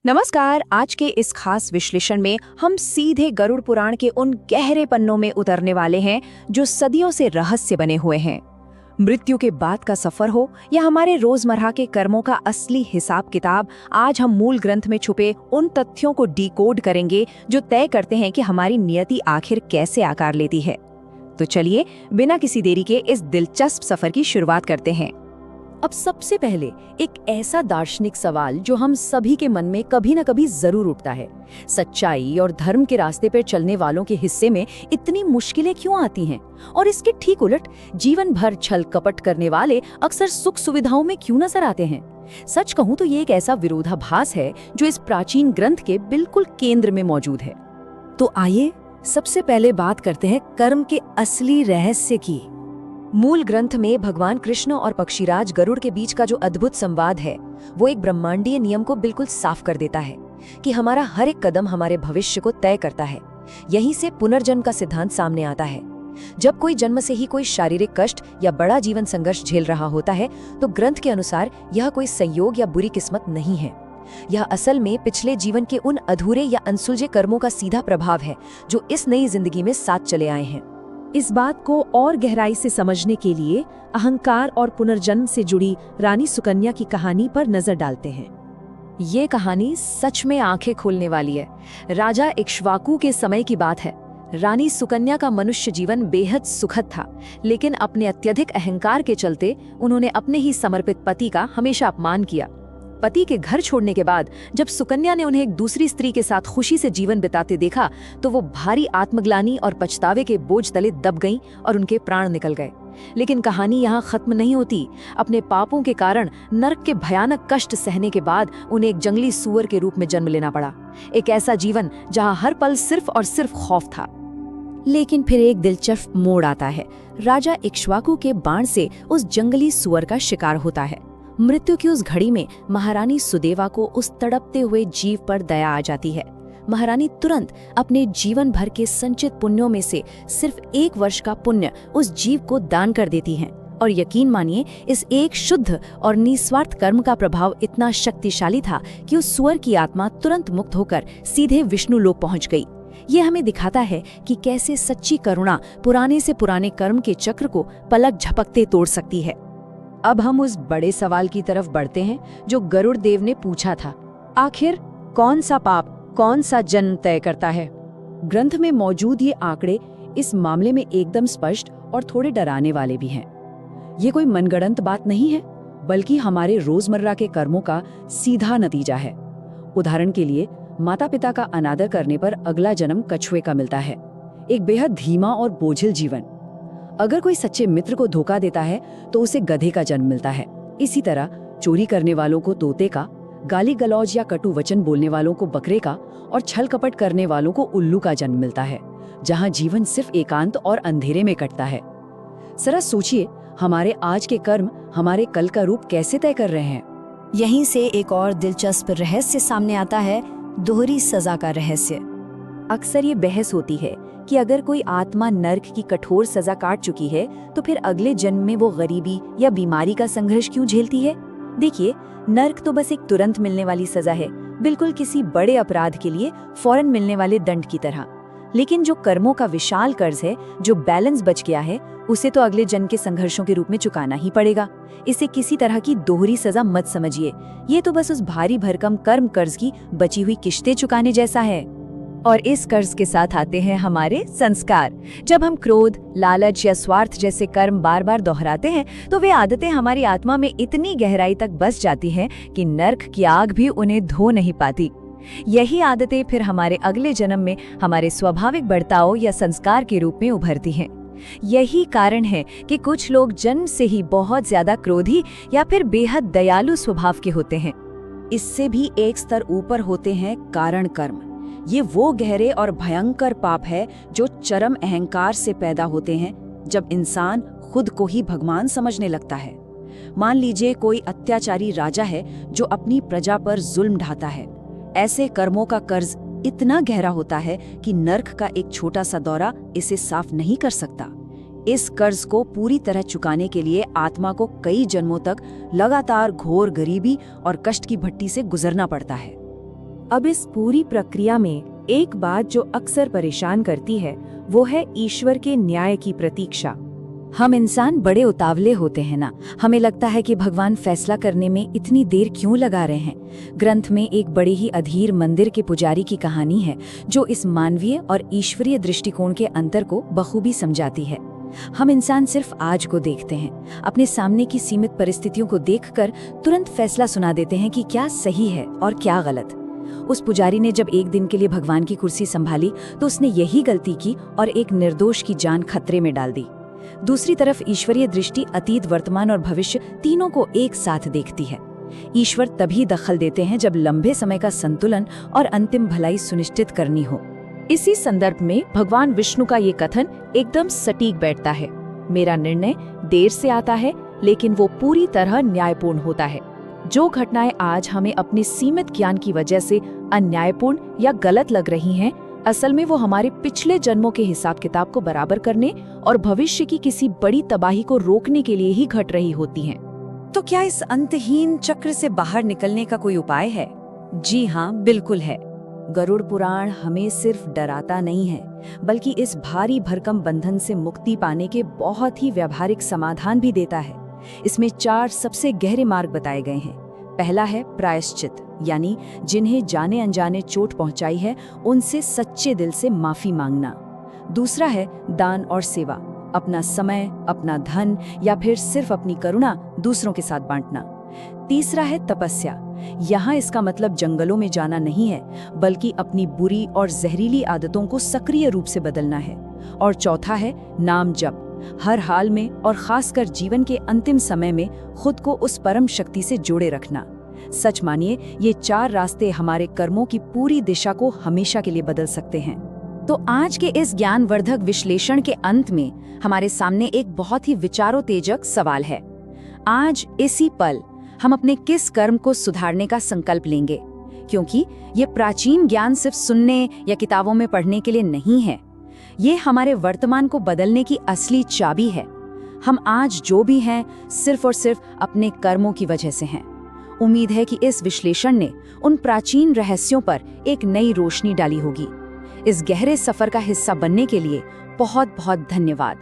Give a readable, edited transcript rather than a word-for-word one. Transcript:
नमस्कार। आज के इस खास विश्लेषण में हम सीधे गरुड़ पुराण के उन गहरे पन्नों में उतरने वाले हैं जो सदियों से रहस्य बने हुए हैं। मृत्यु के बाद का सफर हो या हमारे रोजमर्रा के कर्मों का असली हिसाब किताब, आज हम मूल ग्रंथ में छुपे उन तथ्यों को डिकोड करेंगे जो तय करते हैं कि हमारी नियति आखिर कैसे आकार लेती है। तो चलिए बिना किसी देरी के इस दिलचस्प सफर की शुरुआत करते हैं। अब सबसे पहले एक ऐसा दार्शनिक सवाल जो हम सभी के मन में कभी न कभी जरूर उठता है, सच्चाई और धर्म के रास्ते पर चलने वालों के हिस्से में इतनी मुश्किलें क्यों आती हैं? और इसके ठीक उलट जीवन भर छल कपट करने वाले अक्सर सुख सुविधाओं में क्यों नजर आते हैं? सच कहूं तो ये एक ऐसा विरोधाभास है जो इस प्राचीन ग्रंथ के बिल्कुल केंद्र में मौजूद है। तो आइए सबसे पहले बात करते हैं कर्म के असली रहस्य की। मूल ग्रंथ में भगवान कृष्ण और पक्षीराज गरुड़ के बीच का जो अद्भुत संवाद है, वो एक ब्रह्मांडीय नियम को बिल्कुल साफ कर देता है कि हमारा हर एक कदम हमारे भविष्य को तय करता है। यहीं से पुनर्जन्म का सिद्धांत सामने आता है। जब कोई जन्म से ही कोई शारीरिक कष्ट या बड़ा जीवन संघर्ष झेल रहा होता है, तो ग्रंथ के अनुसार यह कोई संयोग या बुरी किस्मत नहीं है। यह असल में पिछले जीवन के उन अधूरे या अनसुलझे कर्मों का सीधा प्रभाव है जो इस नई जिंदगी में साथ चले आए हैं। इस बात को और गहराई से समझने के लिए अहंकार और पुनर्जन्म से जुड़ी रानी सुकन्या की कहानी पर नजर डालते हैं। ये कहानी सच में आंखें खोलने वाली है। राजा इक्ष्वाकु के समय की बात है। रानी सुकन्या का मनुष्य जीवन बेहद सुखद था, लेकिन अपने अत्यधिक अहंकार के चलते उन्होंने अपने ही समर्पित पति का हमेशा अपमान किया। पति के घर छोड़ने के बाद जब सुकन्या ने उन्हें एक दूसरी स्त्री के साथ खुशी से जीवन बिताते देखा, तो वो भारी आत्मग्लानि और पछतावे के बोझ तले दब गईं और उनके प्राण निकल गए। लेकिन कहानी यहाँ खत्म नहीं होती। अपने पापों के कारण नरक के भयानक कष्ट सहने के बाद उन्हें एक जंगली सूअर के रूप में जन्म लेना पड़ा। एक ऐसा जीवन जहाँ हर पल सिर्फ और सिर्फ खौफ था। लेकिन फिर एक दिलचस्प मोड़ आता है। राजा इक्ष्वाकु के बाण से उस जंगली सूअर का शिकार होता है। मृत्यु की उस घड़ी में महारानी सुदेवा को उस तड़पते हुए जीव पर दया आ जाती है। महारानी तुरंत अपने जीवन भर के संचित पुण्यों में से सिर्फ 1 वर्ष का पुण्य उस जीव को दान कर देती हैं। और यकीन मानिए, इस एक शुद्ध और निस्वार्थ कर्म का प्रभाव इतना शक्तिशाली था कि उस सुअर की आत्मा तुरंत मुक्त होकर सीधे विष्णु लोक पहुंच गई। ये हमें दिखाता है कि कैसे सच्ची करुणा पुराने से पुराने कर्म के चक्र को पलक झपकते तोड़ सकती है। अब हम उस बड़े सवाल की तरफ बढ़ते हैं जो गरुड़ देव ने पूछा था। आखिर कौन सा पाप कौन सा जन्म तय करता है? ग्रंथ में मौजूद ये आंकड़े इस मामले में एकदम स्पष्ट और थोड़े डराने वाले भी हैं। ये कोई मनगढ़ंत बात नहीं है, बल्कि हमारे रोजमर्रा के कर्मों का सीधा नतीजा है। उदाहरण के लिए, माता पिता का अनादर करने पर अगला जन्म कछुए का मिलता है, एक बेहद धीमा और बोझिल जीवन। अगर कोई सच्चे मित्र को धोखा देता है तो उसे गधे का जन्म मिलता है। इसी तरह चोरी करने वालों को तोते का, गाली गलौज या कटु वचन बोलने वालों को बकरे का और छल कपट करने वालों को उल्लू का जन्म मिलता है, जहां जीवन सिर्फ एकांत और अंधेरे में कटता है। जरा सोचिए, हमारे आज के कर्म हमारे कल का रूप कैसे तय कर रहे हैं। यहीं से एक और दिलचस्प रहस्य सामने आता है, दोहरी सजा का रहस्य। अक्सर ये बहस होती है कि अगर कोई आत्मा नर्क की कठोर सजा काट चुकी है, तो फिर अगले जन्म में वो गरीबी या बीमारी का संघर्ष क्यों झेलती है? देखिए, नर्क तो बस एक तुरंत मिलने वाली सजा है, बिल्कुल किसी बड़े अपराध के लिए फौरन मिलने वाले दंड की तरह। लेकिन जो कर्मों का विशाल कर्ज है, जो बैलेंस बच गया है, उसे तो अगले जन्म के संघर्षों के रूप में चुकाना ही पड़ेगा। इसे किसी तरह की दोहरी सजा मत समझिए। ये तो बस उस भारी भरकम कर्म कर्ज की बची हुई किश्तें चुकाने जैसा है। और इस कर्ज के साथ आते हैं हमारे संस्कार। जब हम क्रोध, लालच या स्वार्थ जैसे कर्म बार बार दोहराते हैं, तो वे आदतें हमारी आत्मा में इतनी गहराई तक बस जाती हैं कि नर्क की आग भी उन्हें धो नहीं पाती। यही आदतें फिर हमारे अगले जन्म में हमारे स्वाभाविक बर्ताव या संस्कार के रूप में उभरती हैं। यही कारण है कि कुछ लोग जन्म से ही बहुत ज्यादा क्रोधी या फिर बेहद दयालु स्वभाव के होते हैं। इससे भी एक स्तर ऊपर होते हैं कारण कर्म। ये वो गहरे और भयंकर पाप है जो चरम अहंकार से पैदा होते हैं, जब इंसान खुद को ही भगवान समझने लगता है। मान लीजिए कोई अत्याचारी राजा है जो अपनी प्रजा पर जुल्म ढाता है। ऐसे कर्मों का कर्ज इतना गहरा होता है कि नर्क का एक छोटा सा दौरा इसे साफ नहीं कर सकता। इस कर्ज को पूरी तरह चुकाने के लिए आत्मा को कई जन्मों तक लगातार घोर गरीबी और कष्ट की भट्टी से गुजरना पड़ता है। अब इस पूरी प्रक्रिया में एक बात जो अक्सर परेशान करती है वो है ईश्वर के न्याय की प्रतीक्षा। हम इंसान बड़े उतावले होते हैं ना, हमें लगता है कि भगवान फैसला करने में इतनी देर क्यों लगा रहे हैं। ग्रंथ में एक बड़े ही अधीर मंदिर के पुजारी की कहानी है जो इस मानवीय और ईश्वरीय दृष्टिकोण के अंतर को बखूबी समझाती है। हम इंसान सिर्फ आज को देखते हैं, अपने सामने की सीमित परिस्थितियों को देखकर तुरंत फैसला सुना देते हैं कि क्या सही है और क्या गलत। उस पुजारी ने जब एक दिन के लिए भगवान की कुर्सी संभाली तो उसने यही गलती की और एक निर्दोष की जान खतरे में डाल दी। दूसरी तरफ ईश्वरीय दृष्टि अतीत, वर्तमान और भविष्य तीनों को एक साथ देखती है। ईश्वर तभी दखल देते हैं जब लंबे समय का संतुलन और अंतिम भलाई सुनिश्चित करनी हो। इसी संदर्भ में भगवान विष्णु का ये कथन एकदम सटीक बैठता है। मेरा निर्णय देर से आता है लेकिन वो पूरी तरह न्यायपूर्ण होता है। जो घटनाएं आज हमें अपने सीमित ज्ञान की वजह से अन्यायपूर्ण या गलत लग रही हैं, असल में वो हमारे पिछले जन्मों के हिसाब किताब को बराबर करने और भविष्य की किसी बड़ी तबाही को रोकने के लिए ही घट रही होती हैं। तो क्या इस अंतहीन चक्र से बाहर निकलने का कोई उपाय है? जी हाँ, बिल्कुल है। गरुड़ पुराण हमें सिर्फ डराता नहीं है, बल्कि इस भारी भरकम बंधन से मुक्ति पाने के बहुत ही व्यावहारिक समाधान भी देता है। इसमें 4 सबसे गहरे मार्ग बताए गए हैं। पहला है प्रायश्चित, यानी जिन्हें जाने अनजाने चोट पहुंचाई है उनसे सच्चे दिल से माफी मांगना। दूसरा है दान और सेवा, अपना समय, अपना धन या फिर सिर्फ अपनी करुणा दूसरों के साथ बांटना। तीसरा है तपस्या, यहाँ इसका मतलब जंगलों में जाना नहीं है, बल्कि अपनी बुरी और जहरीली आदतों को सक्रिय रूप से बदलना है। और चौथा है नाम जप, हर हाल में और खासकर जीवन के अंतिम समय में खुद को उस परम शक्ति से जोड़े रखना। सच मानिए, ये 4 रास्ते हमारे कर्मों की पूरी दिशा को हमेशा के लिए बदल सकते हैं। तो आज के इस ज्ञानवर्धक विश्लेषण के अंत में हमारे सामने एक बहुत ही विचारोत्तेजक सवाल है। आज इसी पल हम अपने किस कर्म को सुधारने का संकल्प लेंगे? क्योंकि ये प्राचीन ज्ञान सिर्फ सुनने या किताबों में पढ़ने के लिए नहीं है, ये हमारे वर्तमान को बदलने की असली चाबी है। हम आज जो भी हैं, सिर्फ और सिर्फ अपने कर्मों की वजह से हैं। उम्मीद है कि इस विश्लेषण ने उन प्राचीन रहस्यों पर एक नई रोशनी डाली होगी। इस गहरे सफर का हिस्सा बनने के लिए बहुत बहुत धन्यवाद।